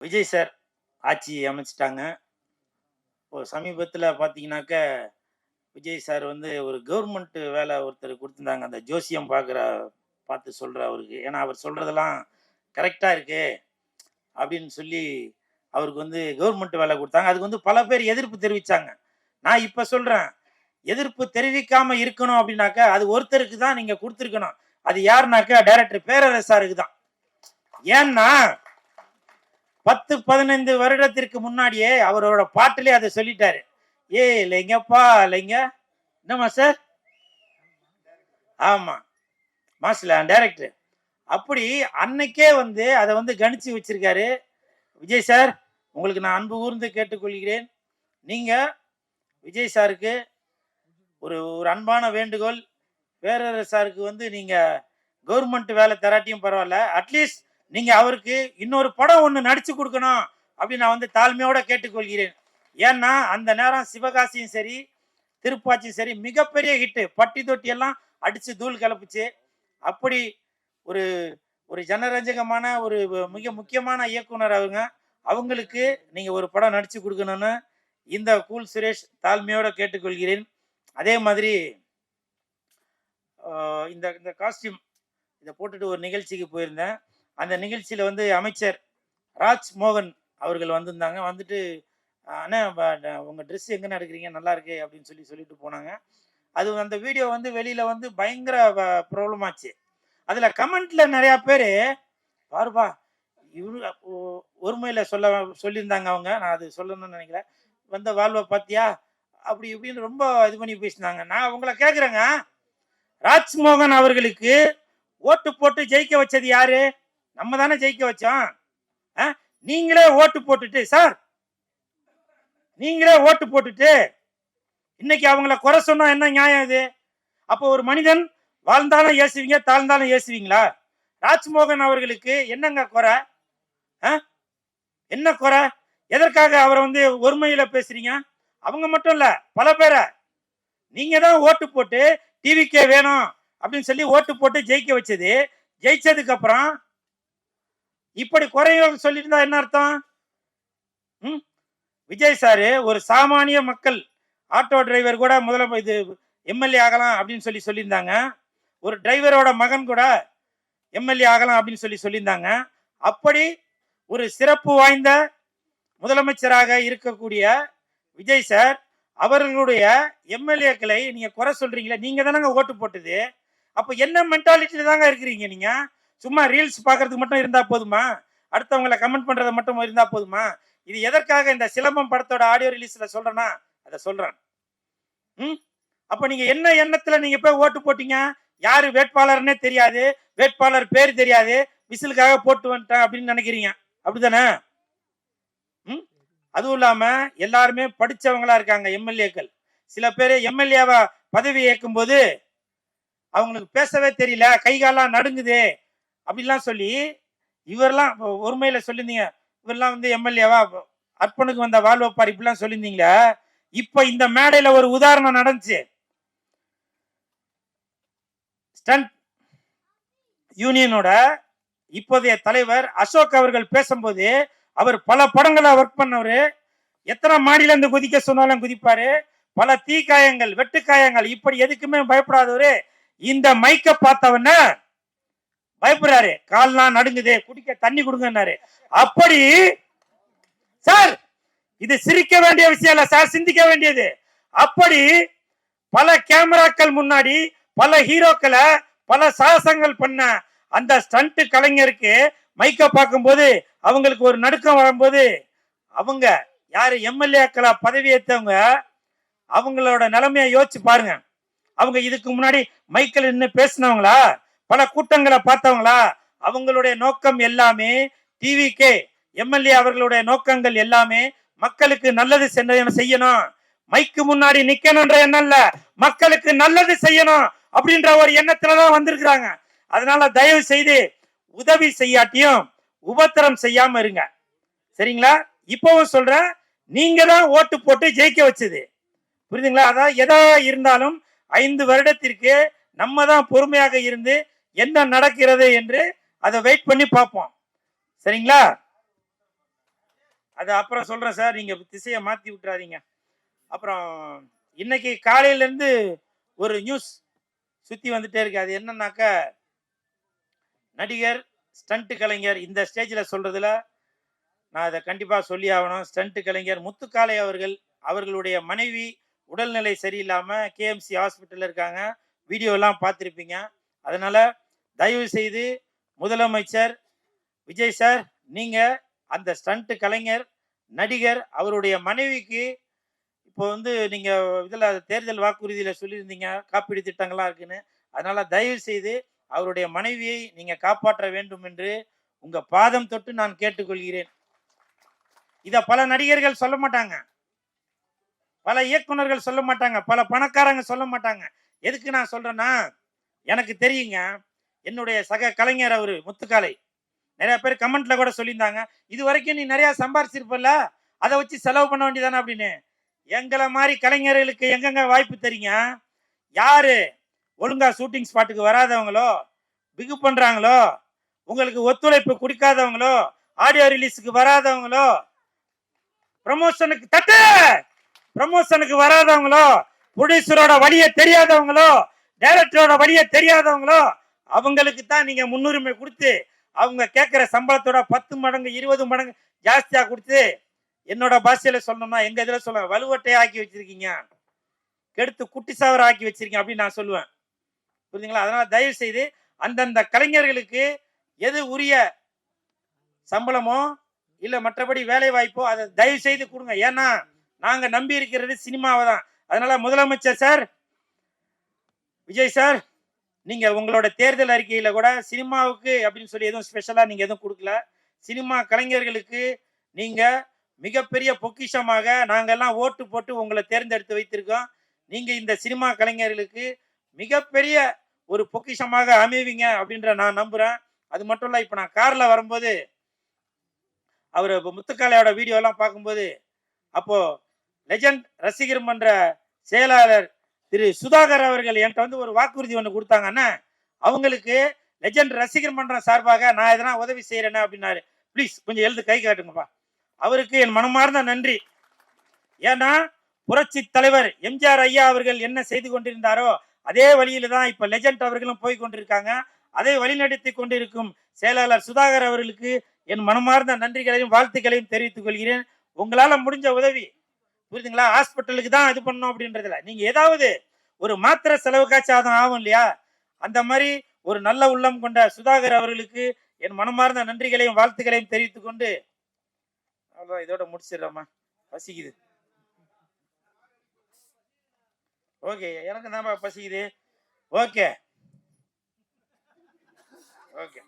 Vijay sir ஆட்சி அமைச்சிட்டாங்க. இப்போ சமீபத்தில பார்த்தீங்கன்னாக்க, விஜய் சார் வந்து ஒரு கவர்மெண்ட் வேலை ஒருத்தர் குடுத்துருந்தாங்க. அந்த ஜோசியம் பார்த்து சொல்ற அவருக்கு. ஏன்னா, அவர் சொல்றதெல்லாம் கரெக்ட்டா இருக்கு அப்படின்னு சொல்லி, அவருக்கு வந்து கவர்மெண்ட் வேலை குடுத்தாங்க. அதுக்கு வந்து பல பேர் எதிர்ப்பு தெரிவிச்சாங்க. நான் இப்ப சொல்றேன், எதிர்ப்பு தெரிவிக்காம இருக்கணும் அப்படின்னாக்க, அது ஒருத்தருக்கு தான் நீங்க குடுத்துருக்கணும். அது யாருனாக்க டைரக்டர் பேரரசு சாருக்கு தான். ஏன்னா 10, 15 வருடத்திற்கு முன்னாடியே அவரோட பாட்டிலே அதை சொல்லிட்டாரு. இல்லைங்கப்பா இல்லைங்க. என்னம்மா சார்? ஆமா, மாஸ்டர் டைரக்டர். அப்படி அன்னைக்கே வந்து அதை வந்து கணிச்சு வச்சிருக்காரு. விஜய் சார், உங்களுக்கு நான் அன்பு கூர்ந்து கேட்டுக்கொள்கிறேன். நீங்க விஜய் சாருக்கு ஒரு ஒரு அன்பான வேண்டுகோள். பேரரசு சாருக்கு வந்து நீங்க கவர்மெண்ட் வேலை தராட்டியும் பரவாயில்ல, அட்லீஸ்ட் நீங்க அவருக்கு இன்னொரு படம் ஒண்ணு நடிச்சு கொடுக்கணும் அப்படின்னு நான் வந்து தாழ்மையோட கேட்டுக்கொள்கிறேன். ஏன்னா அந்த நேரம் சிவகாசியும் சரி திருப்பாச்சியும் சரி மிகப்பெரிய ஹிட்டு, பட்டி தொட்டி எல்லாம் அடிச்சு தூள் கிளப்புச்சு. அப்படி ஒரு ஒரு ஜனரஞ்சகமான ஒரு மிக முக்கியமான இயக்குனர் அவங்களுக்கு நீங்க ஒரு படம் நடிச்சு கொடுக்கணும்னு இந்த கூல் சுரேஷ் தாழ்மையோட கேட்டுக்கொள்கிறேன். அதே மாதிரி இந்த இந்த காஸ்டியூம் இதை போட்டுட்டு ஒரு நிகழ்ச்சிக்கு போயிருந்தேன். அந்த நிகழ்ச்சியில் வந்து அமைச்சர் ராஜ்மோகன் அவர்கள் வந்திருந்தாங்க. வந்துட்டு அண்ணா உங்கள் ட்ரெஸ் எங்கே எடுக்கிறீங்க, நல்லா இருக்கு அப்படின்னு சொல்லிட்டு போனாங்க. அது அந்த வீடியோ வந்து வெளியில் வந்து பயங்கர ப்ராப்ளம் ஆச்சு. அதில் கமெண்ட்டில் நிறையா பேர் பாருப்பா இவரு ஒருமையில் சொல்லியிருந்தாங்க. அவங்க நான் அது சொல்லணும்னு நினைக்கிறேன். வந்த வாழ்வை பார்த்தியா அப்படி இப்படின்னு ரொம்ப இது பண்ணி பேசினாங்க. நான் உங்களை கேட்குறேங்க, ராஜ்மோகன் அவர்களுக்கு ஓட்டு போட்டு ஜெயிக்க வச்சது யாரு? நம்ம தானே ஜெயிக்க வச்சோம். நீங்களே ஓட்டு போட்டுட்டு சார், நீங்களே ஓட்டு போட்டுட்டு இன்னைக்கு அவங்கள குறை சொன்னா என்ன நியாயம் இது? அப்போ ஒரு மனிதன் வாழ்ந்தாலும் ஏசுவீங்க, தாழ்ந்தாலும் ஏசுவீங்களா? ராஜ்மோகன் அவர்களுக்கு என்னங்க குறை? என்ன குறை? எதற்காக அவரை வந்து ஒருமையில பேசுறீங்க? அவங்க மட்டும் இல்ல, பல பேரை நீங்க தான் ஓட்டு போட்டு டிவிக்கே வேணும் அப்படின்னு சொல்லி ஓட்டு போட்டு ஜெயிக்க வச்சது. ஜெயிச்சதுக்கு அப்புறம் இப்படி குறைகள் சொல்லிட்டு இருந்தா என்ன அர்த்தம்? விஜய் சாரு ஒரு சாமானிய மக்கள் ஆட்டோ டிரைவர் கூட முதல்ல இது எம்எல்ஏ ஆகலாம் அப்படின்னு சொல்லியிருந்தாங்க. ஒரு டிரைவரோட மகன் கூட எம்எல்ஏ ஆகலாம் அப்படின்னு சொல்லியிருந்தாங்க. அப்படி ஒரு சிறப்பு வாய்ந்த முதலமைச்சராக இருக்கக்கூடிய விஜய் சார் அவர்களுடைய எம்எல்ஏக்களை நீங்க குறை சொல்றீங்களே, நீங்க தானங்க ஓட்டு போட்டது. அப்ப என்ன மென்டாலிட்டியில தாங்க இருக்கிறீங்க? நீங்க சும்மா ரீல்ஸ் பாக்குறதுக்கு மட்டும் இருந்தா போதுமா? அடுத்தவங்களை கமெண்ட் பண்றதை மட்டும் இருந்தா போதுமா? இது எதற்காக இந்த சிலம்பம் படத்தோட ஆடியோ ரிலீஸ்ல சொல்றேன்னா அதை சொல்றேன். அப்ப நீங்க என்ன எண்ணத்துல நீங்க போய் ஓட்டு போட்டீங்க? யாரு வேட்பாளர்னே தெரியாது, வேட்பாளர் பேர் தெரியாது, விசிலுக்காக போட்டு வந்துட்டேன் அப்படின்னு நினைக்கிறீங்க, அப்படித்தானே? அதுவும் இல்லாம எல்லாருமே படிச்சவங்களா இருக்காங்க எம்எல்ஏக்கள். சில பேர் எம்எல்ஏவா பதவி ஏற்கும் போது அவங்களுக்கு பேசவே தெரியல, கைகாலாம் நடுங்குது அப்படிலாம் சொல்லி இவரெல்லாம் ஒருமையில சொல்லியிருந்தீங்க. இவரெல்லாம் வந்து எம்எல்ஏவா அர்ப்பனுக்கு வந்த வாழ்வப்பார் இப்படிலாம் சொல்லியிருந்தீங்களா? இப்ப இந்த மேடையில ஒரு உதாரணம் நடந்துச்சு. ஸ்டண்ட் யூனியனோட இப்போதைய தலைவர் அசோக் அவர்கள் பேசும்போது, அவர் பல படங்களை ஒர்க் பண்ணவரு, எத்தனை மாடியில இருந்து குதிக்க சொன்னாலும் குதிப்பாரு, பல தீக்காயங்கள் வெட்டுக்காயங்கள் இப்படி எதுக்குமே பயப்படாதவரு இந்த மைக்க பார்த்தவன பயப்படுறாரு, கால்லாம் நடுங்குது, குடிக்க தண்ணி கொடுங்கன்னாரு. அப்படி சார் இது சிரிக்க வேண்டிய விஷயம் இல்ல சார், சிந்திக்க வேண்டியது. அப்படி பல கேமராக்கள் முன்னாடி பல ஹீரோக்களை பல சாகசங்கள் பண்ண அந்த ஸ்டண்ட் கலைஞருக்கு மைக்க பார்க்கும் போது அவங்களுக்கு ஒரு நடுக்கம் வரும்போது, அவங்க யாரு எம்எல்ஏக்களா பதவி ஏற்றவங்க அவங்களோட நிலைமையை யோசிச்சு பாருங்க. அவங்க இதுக்கு முன்னாடி மைக்கில் நின்று பேசினவங்களா, பல கூட்டங்களை பார்த்தவங்களா? அவங்களுடைய நோக்கம் எல்லாமே டிவிக்கே எம்எல்ஏ அவர்களுடைய நோக்கங்கள் எல்லாமே மக்களுக்கு நல்லது செய்யணும், மைக்கு முன்னாடி நிக்கணும்ன்ற எண்ணம் இல்ல, மக்களுக்கு நல்லது செய்யணும் அப்படின்ற ஒரு எண்ணத்துலதான் வந்திருக்கிறாங்க. அதனால தயவு செய்து உதவி செய்யாட்டியும் உபத்திரம் செய்யாம இருங்க, சரிங்களா? இப்பவும் சொல்றேன், நீங்க தான் ஓட்டு போட்டு ஜெயிக்க வச்சது, புரியுதுங்களா? அதான் எதா இருந்தாலும் 5 வருடத்திற்கு நம்ம தான் பொறுமையாக இருந்து என்ன நடக்கிறது என்று அதை வெயிட் பண்ணி பார்ப்போம், சரிங்களா? அது அப்புறம் சொல்றேன் சார், நீங்க திசையை மாத்தி விட்டுறாதீங்க. அப்புறம் இன்னைக்கு காலையில இருந்து ஒரு நியூஸ் சுத்தி வந்துட்டே இருக்கு. அது என்னன்னாக்கா, நடிகர், ஸ்டண்ட் கலைஞர் இந்த ஸ்டேஜ்ல சொல்றதுல நான் அதை கண்டிப்பா சொல்லி ஆகணும். ஸ்டண்ட் கலைஞர் முத்துக்காளை அவர்களுடைய மனைவி உடல்நிலை சரியில்லாம கேஎம்சி ஹாஸ்பிட்டல்ல இருக்காங்க. வீடியோ எல்லாம் பார்த்திருப்பீங்க. அதனால தயவு செய்து முதலமைச்சர் விஜய் சார், நீங்க அந்த ஸ்டண்ட் கலைஞர், நடிகர் அவருடைய மனைவிக்கு இப்போ நீங்க இதுல தேர்தல் வாக்குறுதியில சொல்லியிருந்தீங்க காப்பீடு திட்டங்கள்லாம் இருக்குன்னு. அதனால தயவு செய்து அவருடைய மனைவியை நீங்க காப்பாற்ற வேண்டும் என்று உங்க பாதம் தொட்டு நான் கேட்டுக்கொள்கிறேன். இத பல நடிகர்கள் சொல்ல மாட்டாங்க, பல இயக்குனர்கள் சொல்ல மாட்டாங்க, பல பணக்காரங்க சொல்ல மாட்டாங்க. எதுக்கு நான் சொல்றேன்னா, எனக்கு தெரியுங்க, என்னுடைய சக கலைஞர் அவரு முத்துக்காலை நிறைய பேர் கமெண்ட்ல கூட சொல்லியிருந்தாங்க, இது வரைக்கும் நீ நிறைய சம்பாரிச்சிருப்பல, அதை வச்சு செலவு பண்ண வேண்டியதானே அப்படின்னு. எங்களை மாதிரி கலைஞர்களுக்கு எங்கெங்க வாய்ப்பு தரீங்க? யாரு ஒழுங்கா ஷூட்டிங் ஸ்பாட்டுக்கு வராதவங்களோ, பிகு பண்றாங்களோ, உங்களுக்கு ஒத்துழைப்பு கொடுக்காதவங்களோ, ஆடியோ ரிலீஸுக்கு வராதவங்களோ, ப்ரமோஷனுக்கு வராதவங்களோ, ப்ரொடியூசரோட வழியை தெரியாதவங்களோ, டைரக்டரோட வழியை தெரியாதவங்களோ, அவங்களுக்கு தான் நீங்க முன்னுரிமை கொடுத்து அவங்க கேட்கிற சம்பளத்தோட 10 மடங்கு 20 மடங்கு ஜாஸ்தியா கொடுத்து, என்னோட பாஷையில சொல்லணும்னா எங்க இதுல சொல்ல வலுவட்டையை ஆக்கி வச்சிருக்கீங்க, கெடுத்து குட்டி சாவர ஆக்கி வச்சிருக்கீங்க அப்படின்னு நான் சொல்லுவேன். புரியுதுங்களா? அதனால தயவு செய்து அந்தந்த கலைஞர்களுக்கு எது உரிய சம்பளமோ இல்ல மற்றபடி வேலை வாய்ப்போ அதை தயவு செய்து கொடுங்க. ஏன்னா நாங்க நம்பி இருக்கிறது சினிமாவை தான். அதனால முதலமைச்சர் சார், விஜய் சார், நீங்க உங்களோட தேர்தல் அறிக்கையில கூட சினிமாவுக்கு அப்படின்னு சொல்லி எதுவும் ஸ்பெஷலா நீங்க எதுவும் கொடுக்கல. சினிமா கலைஞர்களுக்கு நீங்க மிகப்பெரிய பொக்கிஷமாக நாங்கெல்லாம் ஓட்டு போட்டு உங்களை தேர்ந்தெடுத்து வைத்திருக்கோம். நீங்க இந்த சினிமா கலைஞர்களுக்கு மிகப்பெரிய ஒரு பொக்கிஷமாக அமைவீங்க அப்படின்ற நான் நம்புறேன். அது மட்டும் இல்ல, இப்ப நான் கார்ல வரும்போது அவரு முத்துக்காளையோட வீடியோ எல்லாம் பார்க்கும்போது, அப்போ லெஜண்ட் ரசிகர் மன்ற செயலாளர் திரு சுதாகர் அவர்கள் என்கிட்ட ஒரு வாக்குறுதி ஒன்று கொடுத்தாங்கன்னா, அவங்களுக்கு லெஜண்ட் ரசிகர் மன்றம் சார்பாக நான் எதனா உதவி செய்யறேன்னு அப்படின்னாரு. ப்ளீஸ் கொஞ்சம் எழுது கை காட்டுங்கப்பா. அவருக்கு என் மனமார்ந்த நன்றி. ஏன்னா புரட்சி தலைவர் எம்ஜிஆர் ஐயா அவர்கள் என்ன செய்து கொண்டிருந்தாரோ அதே வழியில தான் இப்ப லெஜண்ட் அவர்களும் போய் கொண்டிருக்காங்க. அதை வழிநடத்தி கொண்டிருக்கும் செயலாளர் சுதாகர் அவர்களுக்கு என் மனமார்ந்த நன்றிகளையும் வாழ்த்துக்களையும் தெரிவித்துக் கொள்கிறேன். உங்களால முடிஞ்ச உதவி, புரியுதுங்களா, ஹாஸ்பிட்டலுக்கு தான் இது பண்ணணும் அப்படின்றதுல நீங்க ஏதாவது ஒரு மாத்திரை செலவுக்காச்சும் ஆகும் இல்லையா, அந்த மாதிரி ஒரு நல்ல உள்ளம் கொண்ட சுதாகர் அவர்களுக்கு என் மனமார்ந்த நன்றிகளையும் வாழ்த்துக்களையும் தெரிவித்துக் கொண்டு அவ்வளோ இதோட முடிச்சிடறோமா, பசிக்குது. ஓகே, எனக்கு தான் பசிக்குது. Okay okay.